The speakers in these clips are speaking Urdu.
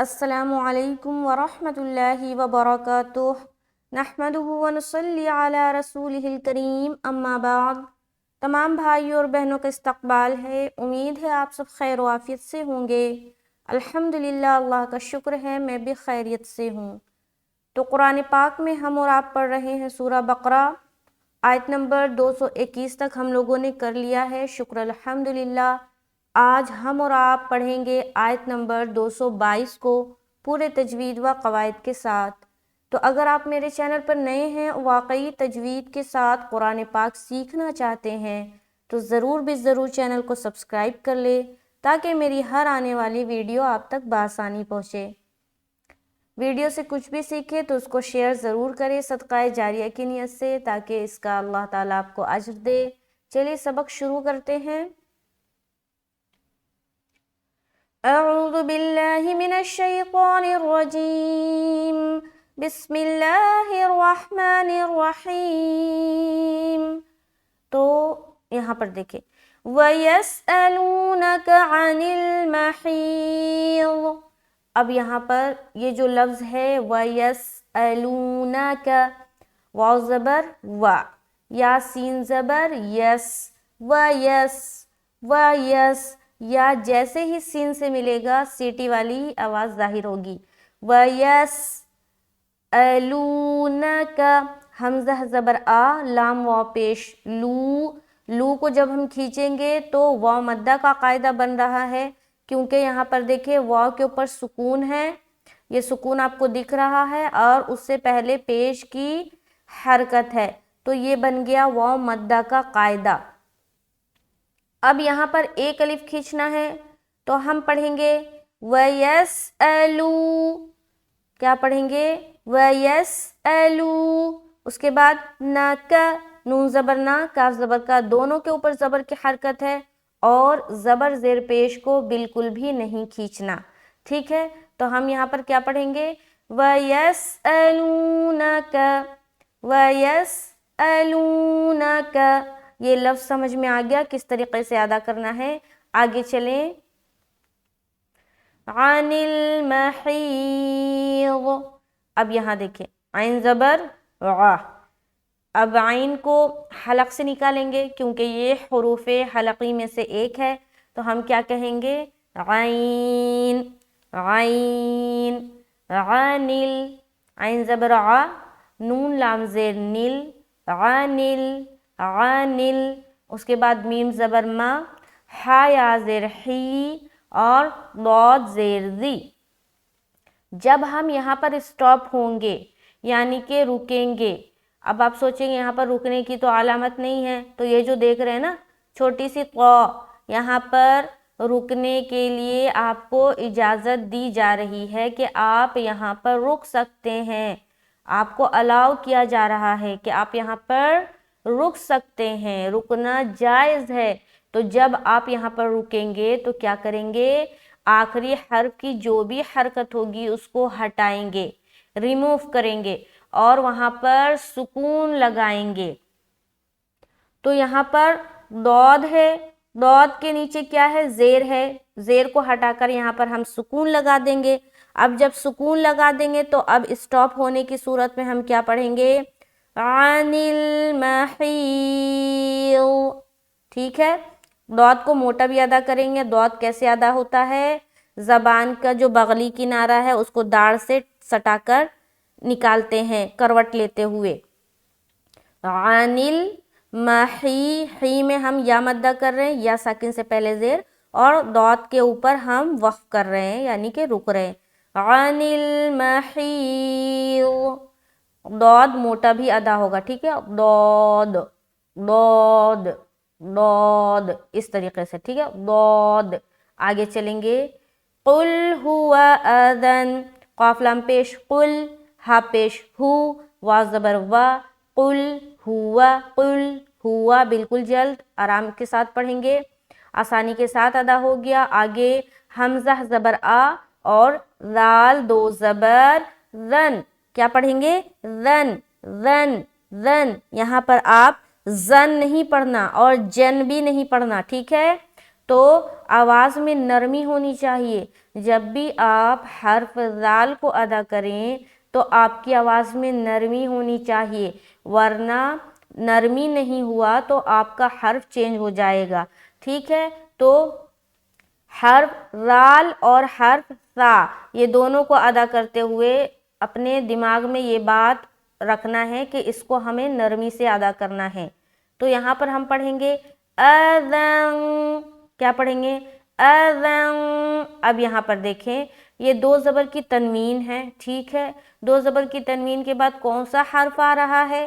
السلام علیکم ورحمۃ اللہ وبرکاتہ نحمدہ ونصلی علی رسولہ الکریم اما بعد۔ تمام بھائیوں اور بہنوں کا استقبال ہے، امید ہے آپ سب خیر و عافیت سے ہوں گے۔ الحمدللہ، اللہ کا شکر ہے میں بھی خیریت سے ہوں۔ تو قرآن پاک میں ہم اور آپ پڑھ رہے ہیں سورہ بقرہ، آیت نمبر 221 تک ہم لوگوں نے کر لیا ہے، شکر الحمدللہ۔ آج ہم اور آپ پڑھیں گے آیت نمبر 222 کو پورے تجوید و قواعد کے ساتھ۔ تو اگر آپ میرے چینل پر نئے ہیں، واقعی تجوید کے ساتھ قرآن پاک سیکھنا چاہتے ہیں تو ضرور بھی ضرور چینل کو سبسکرائب کر لے تاکہ میری ہر آنے والی ویڈیو آپ تک بآسانی پہنچے۔ ویڈیو سے کچھ بھی سیکھے تو اس کو شیئر ضرور کرے صدقہ جاریہ کی نیت سے، تاکہ اس کا اللہ تعالیٰ آپ کو اجر دے۔ چلیے سبق شروع کرتے ہیں۔ اعوذ باللہ من الشیطان الرجیم، بسم اللہ الرحمن الرحیم۔ تو یہاں پر دیکھیں، وَيَسْأَلُونَكَ عَنِ الْمَحِيضِ۔ اب یہاں پر یہ جو لفظ ہے وَيَسْأَلُونَكَ، واو زبر وا، یا سین زبر یس، وَيَس وَيَس، یا جیسے ہی سین سے ملے گا سیٹی والی آواز ظاہر ہوگی۔ وَيَسْأَلُونَكَ، حمزہ زبر آ، لام واو پیش لو، لو کو جب ہم کھینچیں گے تو واو مدہ کا قاعدہ بن رہا ہے، کیونکہ یہاں پر دیکھیں واو کے اوپر سکون ہے، یہ سکون آپ کو دکھ رہا ہے اور اس سے پہلے پیش کی حرکت ہے، تو یہ بن گیا واو مدہ کا قاعدہ۔ اب یہاں پر ایک الف کھینچنا ہے تو ہم پڑھیں گے وَيَسْأَلُوا، کیا پڑھیں گے وَيَسْأَلُوا، اس کے بعد نَكَ، نون زبر نا، کاف زبر کا، دونوں کے اوپر زبر کی حرکت ہے اور زبر زیر پیش کو بالکل بھی نہیں کھینچنا، ٹھیک ہے؟ تو ہم یہاں پر کیا پڑھیں گے وَيَسْأَلُونَكَ وَيَسْأَلُونَكَ۔ یہ لفظ سمجھ میں آ گیا کس طریقے سے ادا کرنا ہے؟ آگے چلیں۔ عَنِ الْمَحِيضِ، اب یہاں دیکھیں عین زبر ع، اب عین کو حلق سے نکالیں گے کیونکہ یہ حروف حلقی میں سے ایک ہے، تو ہم کیا کہیں گے عین عین، عَنِل، عین زبر ع، نون لام زیر نل، عَنِل عَنِل، اس کے بعد میم زبر ما، حا یا زیر حی اور ضاد زیر ذی۔ جب ہم یہاں پر اسٹاپ ہوں گے یعنی کہ رکیں گے، اب آپ سوچیں گے یہاں پر رکنے کی تو علامت نہیں ہے، تو یہ جو دیکھ رہے ہیں نا چھوٹی سی قا، یہاں پر رکنے کے لیے آپ کو اجازت دی جا رہی ہے کہ آپ یہاں پر رک سکتے ہیں، آپ کو الاؤ کیا جا رہا ہے کہ آپ یہاں پر رک سکتے ہیں، رکنا جائز ہے۔ تو جب آپ یہاں پر رکیں گے تو کیا کریں گے؟ آخری حرف کی جو بھی حرکت ہوگی اس کو ہٹائیں گے، ریموو کریں گے اور وہاں پر سکون لگائیں گے۔ تو یہاں پر ضاد ہے، ضاد کے نیچے کیا ہے؟ زیر ہے، زیر کو ہٹا کر یہاں پر ہم سکون لگا دیں گے۔ اب جب سکون لگا دیں گے تو اب اسٹاپ ہونے کی صورت میں ہم کیا پڑھیں گے عَنِ الْمَحِيضِ، ٹھیک ہے؟ ضاد کو موٹا بھی ادا کریں گے۔ ضاد کیسے ادا ہوتا ہے؟ زبان کا جو بغلی کنارہ ہے اس کو داڑھ سے سٹا کر نکالتے ہیں کروٹ لیتے ہوئے۔ عَنِ الْمَحِي، حی میں ہم یا مدہ کر رہے ہیں، یا ساکن سے پہلے زیر، اور ضاد کے اوپر ہم وقف کر رہے ہیں یعنی کہ رک رہے ہیں۔ عَنِ الْمَحِيضِ، ضاد موٹا بھی ادا ہوگا، ٹھیک ہے؟ ضاد ضاد ضاد، اس طریقے سے، ٹھیک ہے؟ ضاد۔ آگے چلیں گے۔ قُلْ هُوَ أَذًى، قاف لام پیش قل، ہا پیش ہو، واو زبر وا، قُلْ هُوَ، قُلْ هُوَ، بالکل جلد آرام کے ساتھ پڑھیں گے، آسانی کے ساتھ ادا ہو گیا۔ آگے حمزہ زبر آ اور ذال دو زبر ذن، کیا پڑھیں گے ذن ذن ذن، یہاں پر آپ زن نہیں پڑھنا اور جن بھی نہیں پڑھنا، ٹھیک ہے؟ تو آواز میں نرمی ہونی چاہیے. جب بھی آپ حرف ذال کو ادا کریں تو آپ کی آواز میں نرمی ہونی چاہیے، ورنہ نرمی نہیں ہوا تو آپ کا حرف چینج ہو جائے گا. ٹھیک ہے، تو حرف ذال اور حرف ثا یہ دونوں کو ادا کرتے ہوئے اپنے دماغ میں یہ بات رکھنا ہے کہ اس کو ہمیں نرمی سے ادا کرنا ہے. تو یہاں پر ہم پڑھیں گے اذن. کیا پڑھیں گے؟ اذن. اب یہاں پر دیکھیں یہ دو زبر کی تنوین ہے. ٹھیک ہے، دو زبر کی تنوین کے بعد کون سا حرف آ رہا ہے؟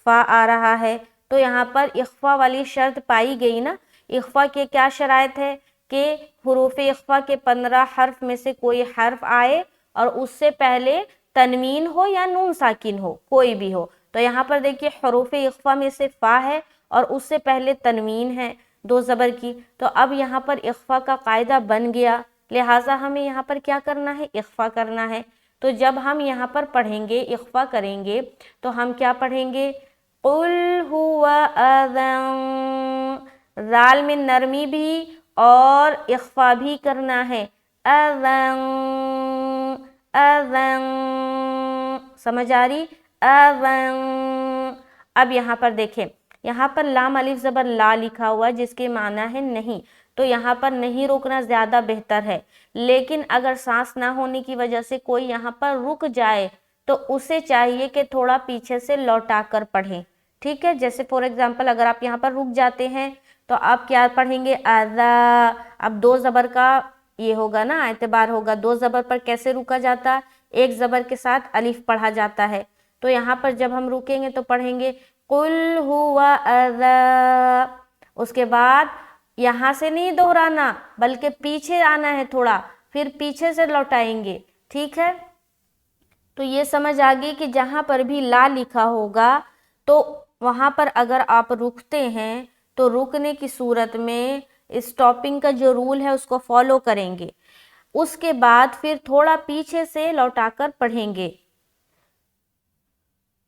فا آ رہا ہے. تو یہاں پر اخفا والی شرط پائی گئی نا. اخفا کے کیا شرائط ہے کہ حروف اخفا کے 15 حرف میں سے کوئی حرف آئے اور اس سے پہلے تنوین ہو یا نون ساکن ہو، کوئی بھی ہو. تو یہاں پر دیکھیے حروف اخفا میں سے فا ہے اور اس سے پہلے تنوین ہے دو زبر کی. تو اب یہاں پر اخفا کا قاعدہ بن گیا، لہٰذا ہمیں یہاں پر کیا کرنا ہے؟ اخفا کرنا ہے. تو جب ہم یہاں پر پڑھیں گے، اخفا کریں گے، تو ہم کیا پڑھیں گے؟ قُلْ هُوَ أَذًا. ذال میں نرمی بھی اور اخفا بھی کرنا ہے. اذن اذن. سمجھ آ رہی؟ اذن. اب یہاں پر دیکھیں، یہاں پر لام الف زبر لا لکھا ہوا جس کے معنی ہے نہیں، تو یہاں پر نہیں روکنا زیادہ بہتر ہے. لیکن اگر سانس نہ ہونے کی وجہ سے کوئی یہاں پر رک جائے تو اسے چاہیے کہ تھوڑا پیچھے سے لوٹا کر پڑھیں. ٹھیک ہے، جیسے فور ایگزامپل اگر آپ یہاں پر رک جاتے ہیں تو آپ کیا پڑھیں گے؟ اذا. اب دو زبر کا یہ ہوگا نا، اعتبار ہوگا. دو زبر پر کیسے رکا جاتا؟ ایک زبر کے ساتھ الف پڑھا جاتا ہے. تو یہاں پر جب ہم رکیں گے تو پڑھیں گے قُلْ هُوَ أَذًا. اس کے بعد یہاں سے نہیں دہرانا بلکہ پیچھے آنا ہے تھوڑا، پھر پیچھے سے لوٹائیں گے. ٹھیک ہے، تو یہ سمجھ آگئی کہ جہاں پر بھی لا لکھا ہوگا تو وہاں پر اگر آپ رکتے ہیں تو رکنے کی صورت میں اسٹاپنگ کا جو رول ہے اس کو فالو کریں گے. اس کے بعد پھر تھوڑا پیچھے سے لوٹا کر پڑھیں گے.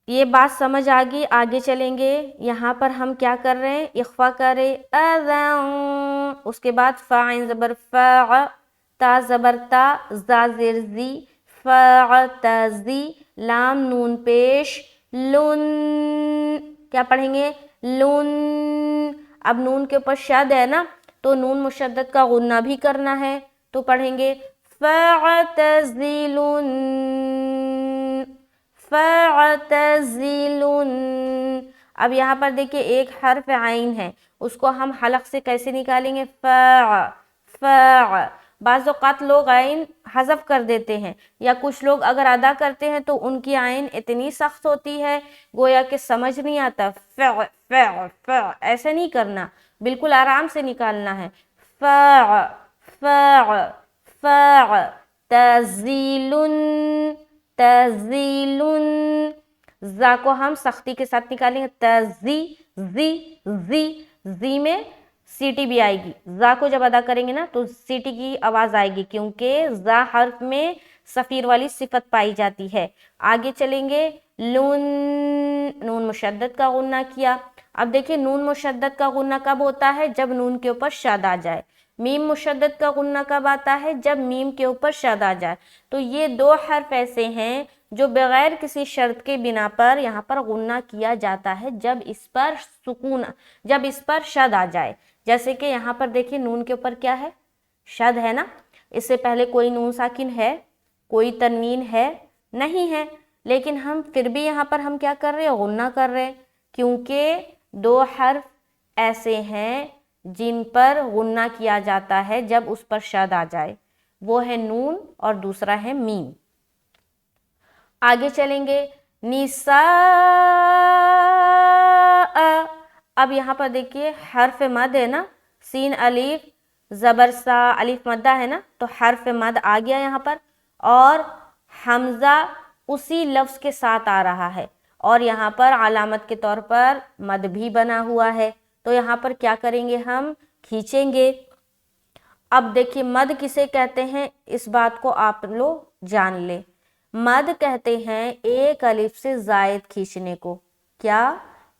یہ بات سمجھ آگئی. آگے چلیں گے. یہاں پر ہم کیا کر رہے ہیں؟ اخفا کر رہے اذن. اس کے بعد فا عین زبر فا، تا زبر تا، زا زیر زی، فاعتزی، لام نون پیش لن. کیا پڑھیں گے؟ لن. اب نون کے اوپر شد ہے نا تو نون مشدد کا غنہ بھی کرنا ہے، تو پڑھیں گے فاعتزلن فاعتزلن. اب یہاں پر دیکھیں ایک حرف عین ہے، اس کو ہم حلق سے کیسے نکالیں گے؟ فا. فا. بعض اوقات لوگ عین حذف کر دیتے ہیں، یا کچھ لوگ اگر ادا کرتے ہیں تو ان کی عین اتنی سخت ہوتی ہے گویا کہ سمجھ نہیں آتا. فا فا فا ایسے نہیں کرنا، بالکل آرام سے نکالنا ہے. فا فا فا. تزیلن تزیلن. زا کو ہم سختی کے ساتھ نکالیں گے. تزی زی زی. زی میں سیٹی بھی آئے گی. زا کو جب ادا کریں گے نا تو سیٹی کی آواز آئے گی کیونکہ زا حرف میں صفیر والی صفت پائی جاتی ہے. آگے چلیں گے. لن. نون مشدد کا غنہ کیا. اب دیکھیں نون مشدد کا غنہ کب ہوتا ہے؟ جب نون کے اوپر شد آ جائے. میم مشدد کا غنہ کب آتا ہے؟ جب میم کے اوپر شد آ جائے. تو یہ دو حرف ایسے ہیں جو بغیر کسی شرط کے بنا پر یہاں پر غنہ کیا جاتا ہے جب اس پر سکون، جب اس پر شد آ جائے. جیسے کہ یہاں پر دیکھیں نون کے اوپر کیا ہے؟ شد ہے نا. اس سے پہلے کوئی نون ساکن ہے؟ کوئی تنوین ہے؟ نہیں ہے. لیکن ہم پھر بھی یہاں پر ہم کیا کر رہے ہیں؟ غنہ کر رہے ہیں کیونکہ دو حرف ایسے ہیں جن پر غنہ کیا جاتا ہے جب اس پر شد آ جائے. وہ ہے نون اور دوسرا ہے میم. آگے چلیں گے. نساء. اب یہاں پر دیکھیے حرف مد ہے نا، سین الف زبر سا الف مدہ ہے نا، تو حرف مد آ گیا یہاں پر اور حمزہ اسی لفظ کے ساتھ آ رہا ہے اور یہاں پر علامت کے طور پر مد بھی بنا ہوا ہے. تو یہاں پر کیا کریں گے؟ ہم کھینچیں گے. اب دیکھیے مد کسے کہتے ہیں اس بات کو آپ لوگ جان لیں. مد کہتے ہیں ایک الف سے زائد کھینچنے کو. کیا؟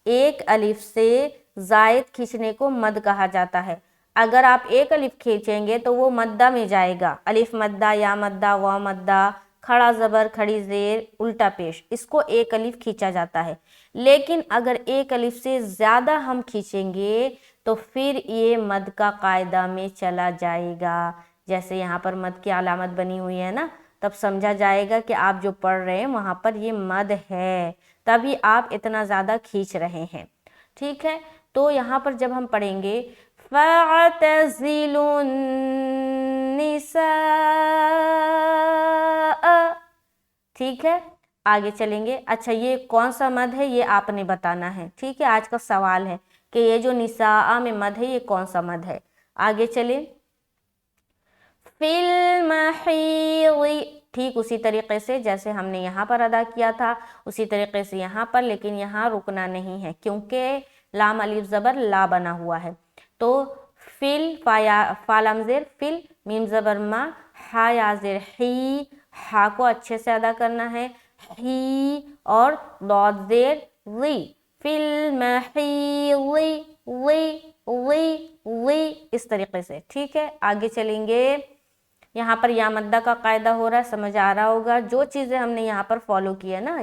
ایک الف سے زائد کھینچنے کو مد کہا جاتا ہے. اگر آپ ایک الف کھینچیں گے تو وہ مدہ میں جائے گا، الف مدہ، یا مدہ، واو مدہ، کھڑا زبر، کھڑی زیر، الٹا پیش، اس کو ایک الف کھینچا جاتا ہے۔ لیکن اگر ایک الف سے زیادہ ہم کھینچیں گے تو پھر یہ مد کا قاعدہ میں چلا جائے گا۔ جیسے یہاں پر مد کی علامت بنی ہوئی ہے نا، تب سمجھا جائے گا کہ آپ جو پڑھ رہے ہیں وہاں پر یہ مد ہے، تبھی آپ اتنا زیادہ کھینچ رہے ہیں، ٹھیک ہے۔ تو یہاں پر جب ہم پڑھیں گے فَاعْتَزِلُوا النِّسَاءَ، ٹھیک ہے، آگے چلیں گے۔ اچھا یہ کون سا مد ہے یہ آپ نے بتانا ہے، ٹھیک ہے، آج کا سوال ہے کہ یہ جو نساء میں مد ہے یہ کون سا مد ہے۔ آگے چلیں، فی المحیض، ٹھیک اسی طریقے سے جیسے ہم نے یہاں پر ادا کیا تھا اسی طریقے سے یہاں پر، لیکن یہاں رکنا نہیں ہے کیونکہ لام الف زبر لا بنا ہوا ہے۔ تو فل، فا لام زیر فل، میم زبر ما، ہا یا زیر ہی، ہا کو اچھے سے ادا کرنا ہے، ہی، اور ضاد زیر ری، فی المحیض، وی، اس طریقے سے، ٹھیک ہے۔ آگے چلیں گے، یہاں پر یا مدہ کا قاعدہ ہو رہا ہے، سمجھ آ رہا ہوگا، جو چیزیں ہم نے یہاں پر فالو کی ہے نا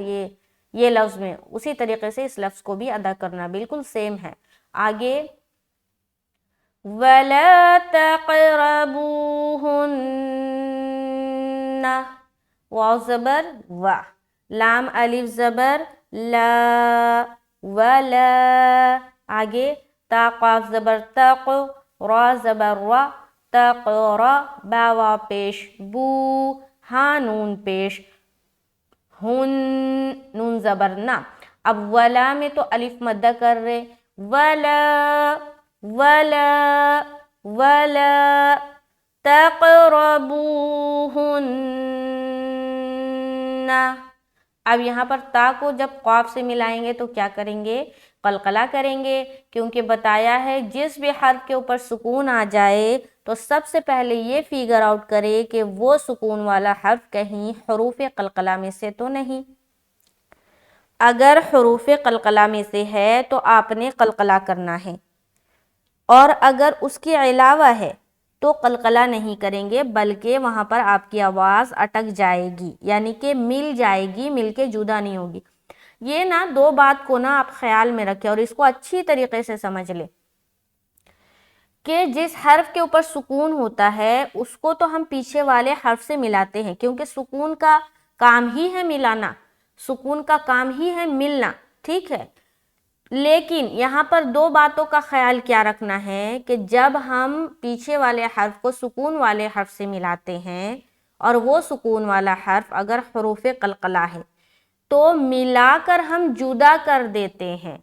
یہ لفظ میں، اسی طریقے سے اس لفظ کو بھی ادا کرنا بالکل سیم ہے۔ آگے وَلَا تَقْرَبُوهُنَّ، واو زبر وا، لام الف زبر لا، ولا، آگے تا قاف زبر تق، را زبر را، تقرا، با وا پیش بو، ہاں نون پیش، ہن، نون زبر نا۔ اب ولا میں تو الف مدہ کر رہے، ولا، ولا، ولا تقربوهن۔ اب یہاں پر تا کو جب قاف سے ملائیں گے تو کیا کریں گے؟ قلقلہ کریں گے، کیونکہ بتایا ہے جس بھی حرف کے اوپر سکون آ جائے تو سب سے پہلے یہ فگر آؤٹ کرے کہ وہ سکون والا حرف کہیں حروف قلقلہ میں سے تو نہیں۔ اگر حروف قلقلہ میں سے ہے تو آپ نے قلقلہ کرنا ہے، اور اگر اس کے علاوہ ہے تو قلقلہ نہیں کریں گے، بلکہ وہاں پر آپ کی آواز اٹک جائے گی، یعنی کہ مل جائے گی، مل کے جدا نہیں ہوگی۔ یہ نا دو بات کو نا آپ خیال میں رکھیں اور اس کو اچھی طریقے سے سمجھ لیں کہ جس حرف کے اوپر سکون ہوتا ہے اس کو تو ہم پیچھے والے حرف سے ملاتے ہیں، کیونکہ سکون کا کام ہی ہے ملانا، سکون کا کام ہی ہے ملنا، ٹھیک ہے۔ لیکن یہاں پر دو باتوں کا خیال کیا رکھنا ہے کہ جب ہم پیچھے والے حرف کو سکون والے حرف سے ملاتے ہیں اور وہ سکون والا حرف اگر حروف قلقلہ ہے تو ملا کر ہم جدا کر دیتے ہیں،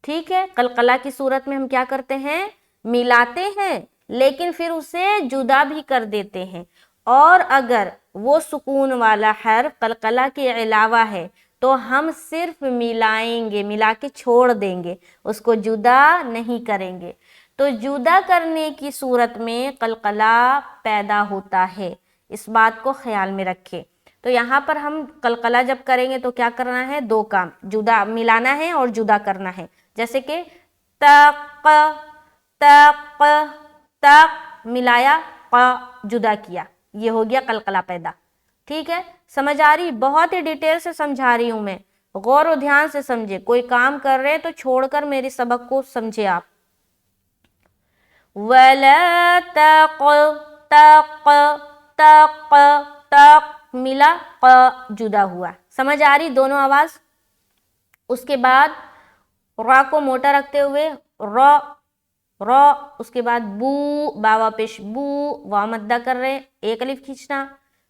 ٹھیک ہے۔ قلقلہ کی صورت میں ہم کیا کرتے ہیں؟ ملاتے ہیں لیکن پھر اسے جدا بھی کر دیتے ہیں، اور اگر وہ سکون والا حرف قلقلہ کے علاوہ ہے تو ہم صرف ملائیں گے، ملا کے چھوڑ دیں گے، اس کو جدا نہیں کریں گے۔ تو جدا کرنے کی صورت میں قلقلہ پیدا ہوتا ہے، اس بات کو خیال میں رکھیں۔ تو یہاں پر ہم قلقلہ جب کریں گے تو کیا کرنا ہے؟ دو کام، جدا ملانا ہے اور جدا کرنا ہے، جیسے کہ تق، تق، تق ملایا، ق جدا کیا، یہ ہو گیا قلقلہ پیدا، ٹھیک ہے۔ سمجھ آ رہی؟ بہت ہی ڈیٹیل سے سمجھا رہی ہوں میں، غور و دھیان سے سمجھے، کوئی کام کر رہے تو چھوڑ کر میری سبق کو سمجھے آپ۔ وَلَا تَقْ، تَقْ، تَقْ، تَقْ ملا، ق جدا ہوا، سمجھ آ رہی دونوں آواز؟ اس کے بعد را کو موٹا رکھتے ہوئے را، را، اس کے بعد بو، باوا پیش بو، وا مدہ کر رہے، ایک الف کھینچنا،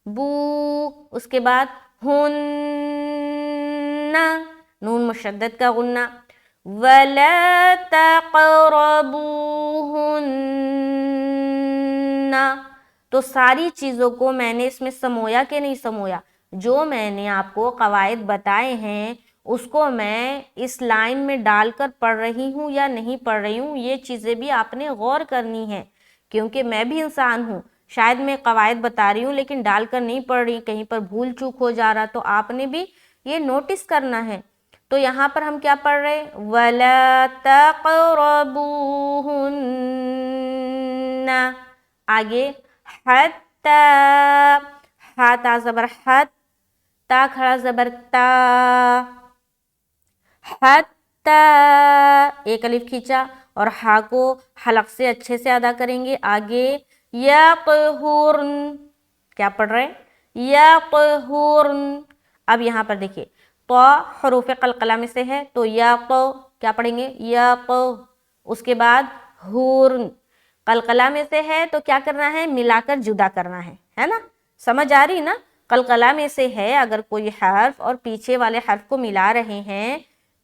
بو، اس کے بعد ہن، نون مشدد کا غنہ، وَلَا تَقْرَبُوهُنَّ۔ تو ساری چیزوں کو میں نے اس میں سمویا کہ نہیں سمویا؟ جو میں نے آپ کو قواعد بتائے ہیں اس کو میں اس لائن میں ڈال کر پڑھ رہی ہوں یا نہیں پڑھ رہی ہوں، یہ چیزیں بھی آپ نے غور کرنی ہے، کیونکہ میں بھی انسان ہوں، شاید میں قواعد بتا رہی ہوں لیکن ڈال کر نہیں پڑھ رہی، کہیں پر بھول چوک ہو جا رہا، تو آپ نے بھی یہ نوٹس کرنا ہے۔ تو یہاں پر ہم کیا پڑھ رہے وَلَا تَقْرَبُوهُنَّ. آگے حَتَّى، ہا تا زبر حت، تا کھڑا زبر تا، حَتَّى ایک الف کھینچا اور ہا کو حلق سے اچھے سے ادا کریں گے. آگے یَقْهُرْن، کیا پڑھ رہے یَقْهُرْن. اب یہاں پر دیکھیے تو حروف قلقلہ میں سے ہے تو یا کو کیا پڑھیں گے یا کو، اس کے بعد ہورن قلقلہ میں سے ہے تو کیا کرنا ہے ملا کر جدا کرنا ہے نا. سمجھ آ رہی نا، قلقلہ میں سے ہے اگر کوئی حرف اور پیچھے والے حرف کو ملا رہے ہیں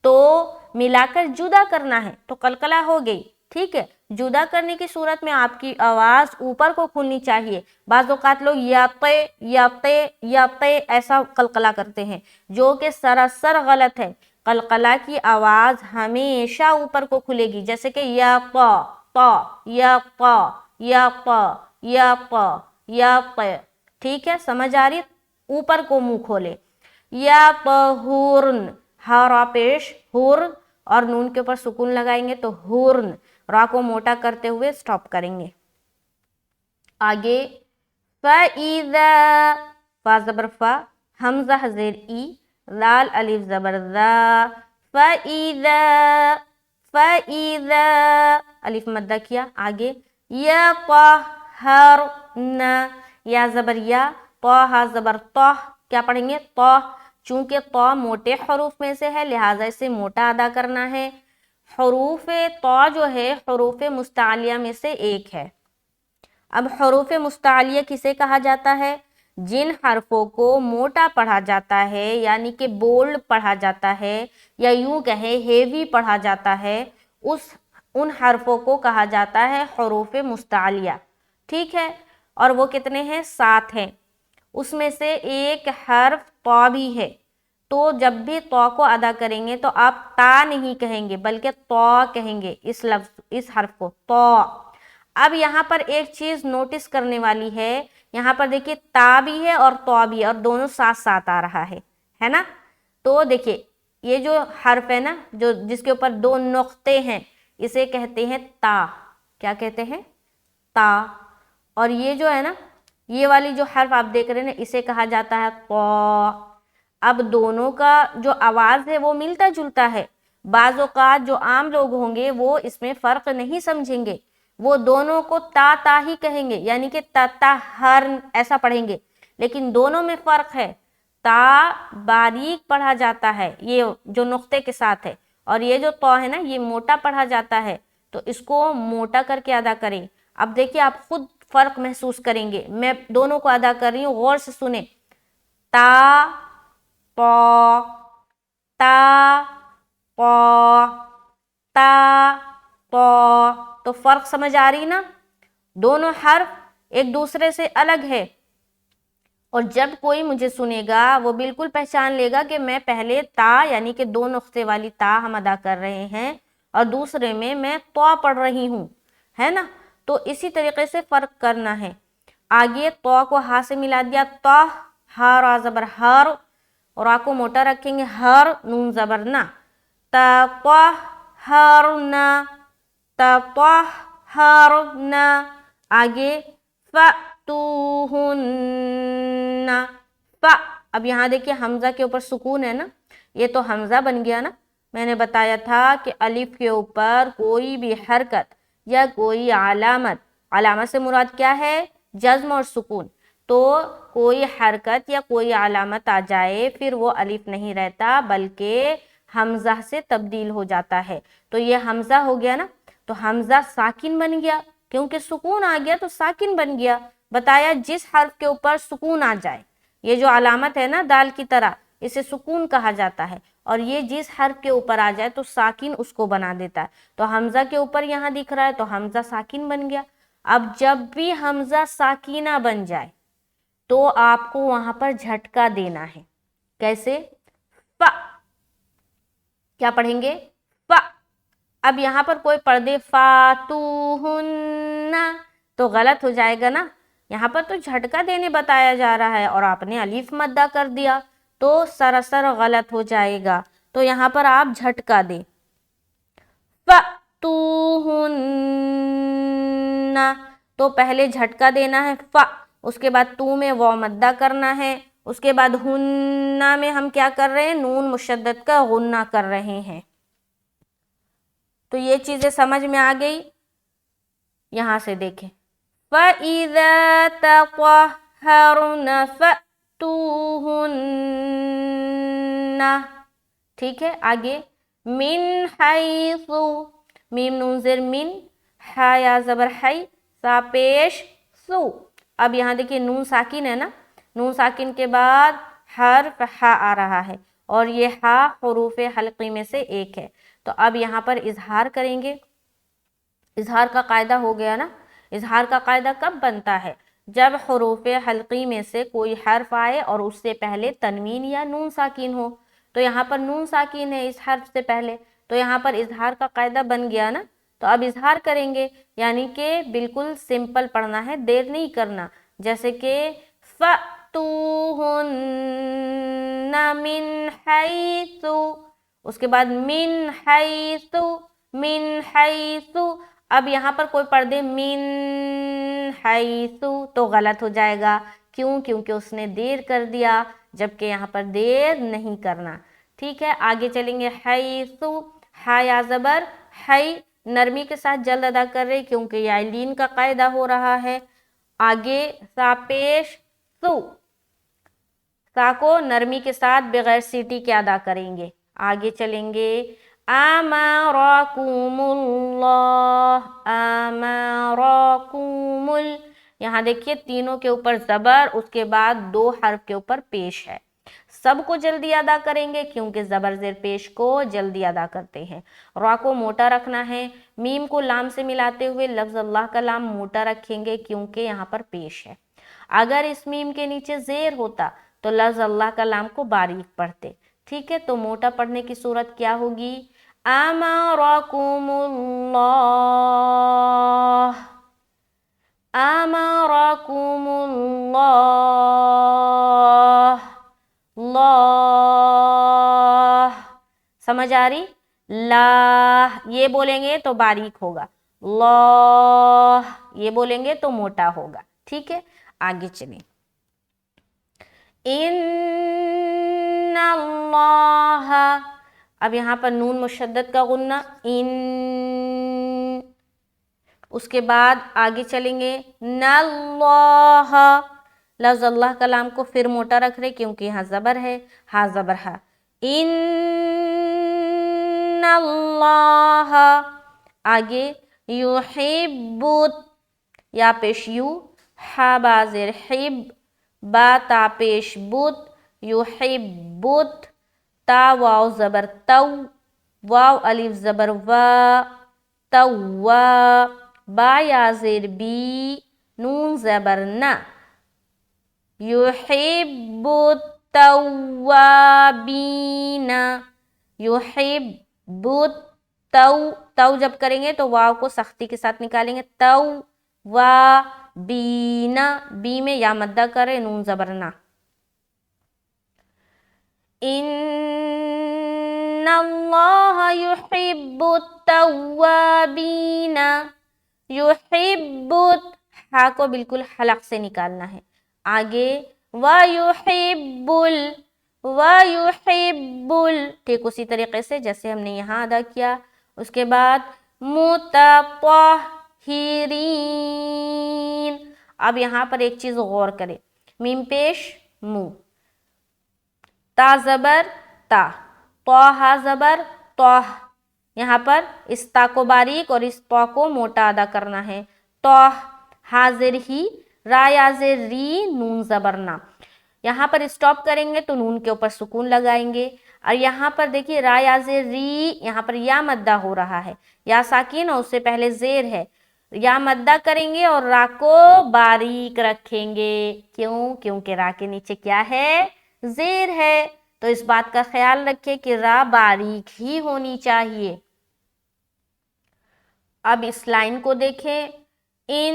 تو ملا کر جدا کرنا ہے تو قلقلہ ہو گئی. ٹھیک ہے، جدا کرنے کی صورت میں آپ کی آواز اوپر کو کھلنی چاہیے. بعض اوقات لوگ یاتے یاتے یاتے ایسا قلقلہ کرتے ہیں جو کہ سراسر غلط ہے. قلقلہ کی آواز ہمیشہ اوپر کو کھلے گی، جیسے کہ یا پا پا یا پا یا پا یا پا یا پا. ٹھیک ہے، سمجھ آ رہی، اوپر کو منہ کھولے. یا طہورن، ہا را پیش ہور اور نون کے اوپر سکون لگائیں گے تو ہورن، را کو موٹا کرتے ہوئے سٹاپ کریں گے. آگے فَإِذَا، فا زبر فا، حمزہ زیر ای، لال الف زبر ذا، فَإِذَا فَإِذَا الف مدہ کیا. آگے يَطَهَّرْنَ، یا زبر یا، طا زبر طہ، کیا پڑھیں گے طہ. چونکہ طا موٹے حروف میں سے ہے لہٰذا اسے موٹا ادا کرنا ہے. حروف طا جو ہے حروف مستعلیہ میں سے ایک ہے. اب حروف مستعلیہ کسے کہا جاتا ہے؟ جن حرفوں کو موٹا پڑھا جاتا ہے یعنی کہ بولڈ پڑھا جاتا ہے یا یوں کہیں ہیوی پڑھا جاتا ہے، ان حرفوں کو کہا جاتا ہے حروف مستعلیہ. ٹھیک ہے، اور وہ کتنے ہیں 7 ہیں. اس میں سے ایک حرف طا بھی ہے، تو جب بھی طا کو ادا کریں گے تو آپ تا نہیں کہیں گے بلکہ طا کہیں گے. اس حرف کو طا. اب یہاں پر ایک چیز نوٹس کرنے والی ہے، یہاں پر دیکھیے تا بھی ہے اور طا بھی ہے اور دونوں ساتھ ساتھ آ رہا ہے نا. تو دیکھیے یہ جو حرف ہے نا جس کے اوپر 2 نقطے ہیں اسے کہتے ہیں تا. کیا کہتے ہیں؟ تا. اور یہ جو ہے نا یہ والی جو حرف آپ دیکھ رہے ہیں اسے کہا جاتا ہے طا. اب دونوں کا جو آواز ہے وہ ملتا جلتا ہے. بعض اوقات جو عام لوگ ہوں گے وہ اس میں فرق نہیں سمجھیں گے، وہ دونوں کو تا تا ہی کہیں گے یعنی کہ تا تا ہرن ایسا پڑھیں گے، لیکن دونوں میں فرق ہے. تا باریک پڑھا جاتا ہے یہ جو نقطے کے ساتھ ہے، اور یہ جو طا ہے نا یہ موٹا پڑھا جاتا ہے، تو اس کو موٹا کر کے ادا کریں. اب دیکھیے آپ خود فرق محسوس کریں گے. میں دونوں کو ادا کر رہی ہوں، غور سے سنیں. تا طا تا طا تا طا. تو فرق سمجھ آ رہی نا، دونوں حرف ایک دوسرے سے الگ ہے. اور جب کوئی مجھے سنے گا وہ بالکل پہچان لے گا کہ میں پہلے تا یعنی کہ 2 نقطے والی تا ہم ادا کر رہے ہیں اور دوسرے میں طا پڑھ رہی ہوں، ہے نا. تو اسی طریقے سے فرق کرنا ہے. آگے طا کو ہا سے ملا دیا طہ، ہا را زبر ہر، اور را کو موٹا رکھیں گے ہر، نون زبر نا، تطہرنا تطہرنا. آگے فَأْتُوهُنَّ فا. اب یہاں دیکھیے حمزہ کے اوپر سکون ہے نا، یہ تو حمزہ بن گیا نا. میں نے بتایا تھا کہ الف کے اوپر کوئی بھی حرکت یا کوئی علامت سے مراد کیا ہے؟ جزم اور سکون. تو کوئی حرکت یا کوئی علامت آ جائے پھر وہ الف نہیں رہتا بلکہ حمزہ سے تبدیل ہو جاتا ہے. تو یہ حمزہ ہو گیا نا، تو حمزہ ساکن بن گیا کیونکہ سکون آ گیا تو ساکن بن گیا. بتایا جس حرف کے اوپر سکون آ جائے، یہ جو علامت ہے نا دال کی طرح اسے سکون کہا جاتا ہے، اور یہ جس حرف کے اوپر آ جائے تو ساکن اس کو بنا دیتا ہے. تو حمزہ کے اوپر یہاں دکھ رہا ہے تو حمزہ ساکن بن گیا. اب جب بھی حمزہ ساکینہ بن جائے تو آپ کو وہاں پر جھٹکا دینا ہے. کیسے؟ فا. کیا پڑھیں گے؟ فا. اب یہاں پر کوئی پڑھ دے فاتوہن تو غلط ہو جائے گا نا. یہاں پر تو جھٹکا دینے بتایا جا رہا ہے اور آپ نے الف مدہ کر دیا تو سراسر غلط ہو جائے گا. تو یہاں پر آپ جھٹکا دیں، فَأْتُوهُنَّ، تو پہلے جھٹکا دینا ہے ف، اس کے بعد تو میں واو مدہ کرنا ہے، اس کے بعد ہنہ میں ہم کیا کر رہے ہیں، نون مشدد کا غنہ کر رہے ہیں۔ تو یہ چیزیں سمجھ میں آ گئی؟ یہاں سے دیکھیں، فَإِذَا تَطَهَّرْنَ فَأْتُوهُنَّ، ٹھیک ہے۔ آگے من حیث، میم نون زیر من، ہا یا زبر حی، سا پیش سو۔ اب یہاں دیکھیے نون ساکن ہے نا، نون ساکن کے بعد حرف ہا آ رہا ہے، اور یہ ہا حروف حلقی میں سے ایک ہے، تو اب یہاں پر اظہار کریں گے۔ اظہار کا قاعدہ ہو گیا نا، اظہار کا قاعدہ کب بنتا ہے، جب حروف حلقی میں سے کوئی حرف آئے اور اس سے پہلے تنوین یا نون ساکن ہو، تو یہاں پر نون ساکن ہے اس حرف سے پہلے، تو یہاں پر اظہار کا قاعدہ بن گیا نا، تو اب اظہار کریں گے، یعنی کہ بالکل سمپل پڑھنا ہے، دیر نہیں کرنا، جیسے کہ فَأْتُوهُنَّ مِنْ حَيْثُ، اس کے بعد من حیث، من حیث، اب یہاں پر کوئی پڑھ دے من حیث تو غلط ہو جائے گا، کیوں؟ کیونکہ اس نے دیر کر دیا، جبکہ یہاں پر دیر نہیں کرنا، ٹھیک ہے۔ آگے چلیں گے، حیث، ہا یا زبر حی، نرمی کے ساتھ جلد ادا کر رہے کیونکہ یہ لین کا قاعدہ ہو رہا ہے۔ آگے سا پیش سو، سا کو نرمی کے ساتھ بغیر سیٹی کے ادا کریں گے۔ آگے چلیں گے، آمَرَكُمُ اللَّهُ، آمَرَكُمُ، یہاں دیکھیے تینوں کے اوپر زبر، اس کے بعد دو حرف کے اوپر پیش ہے، سب کو جلدی ادا کریں گے کیونکہ زبر زیر پیش کو جلدی ادا کرتے ہیں۔ را کو موٹا رکھنا ہے، میم کو لام سے ملاتے ہوئے لفظ اللہ کا لام موٹا رکھیں گے کیونکہ یہاں پر پیش ہے۔ اگر اس میم کے نیچے زیر ہوتا تو لفظ اللہ کا لام کو باریک پڑھتے، ٹھیک ہے۔ تو موٹا پڑھنے کی صورت کیا ہوگی، آمَرَكُمُ اللَّهُ، آمَرَكُمُ اللَّهُ، اللہ، سمجھ آ رہی؟ لا یہ بولیں گے تو باریک ہوگا، اللہ یہ بولیں گے تو موٹا ہوگا، ٹھیک ہے۔ آگے چلیں، ان اللہ، اب یہاں پر نون مشدد کا غنہ ان، اس کے بعد آگے چلیں گے، نَاللَّهَ، لفظ اللہ کلام کو پھر موٹا رکھ رہے کیونکہ یہاں زبر ہے، ہا زبر ہا، ان اللہ۔ آگے یحب، یا پیش یو، ہا با زیر حب، با تا پیش بت، یحبت، تا واو زبر تو، واو الف زبر وا، توا، با یا زیر بی، نون زبر نا، یحب التوابین، یحب تو جب کریں گے تو واو کو سختی کے ساتھ نکالیں گے، تو وا بینا، بی میں یا مدہ کرے، نون زبر نا، ان اللہ یحب التوابین، یحب، ہا کو بالکل حلق سے نکالنا ہے۔ آگے وَيُحِبُّ، وَيُحِبُّ، ٹھیک اسی طریقے سے جیسے ہم نے یہاں ادا کیا۔ اس کے بعد مُتَطَہِّرِينَ، اب یہاں پر ایک چیز غور کریں، میم پیش مو، تا زبر تا، تو ہا زبر تو، یہاں پر اس تا کو باریک اور اس تو کو موٹا ادا کرنا ہے، تو حاضر ہی، را یا زیر ری، نون زبرنا، یہاں پر اسٹاپ کریں گے تو نون کے اوپر سکون لگائیں گے، اور یہاں پر دیکھیے را یا زیر ری، یہاں پر یا مدہ ہو رہا ہے، یا ساکین اور اس سے پہلے زیر ہے، یا مدہ کریں گے اور را کو باریک رکھیں گے، کیوں؟ کیونکہ را کے نیچے کیا ہے، زیر ہے، تو اس بات کا خیال رکھے کہ را باریک ہی ہونی چاہیے۔ اب اس لائن کو دیکھیں، ان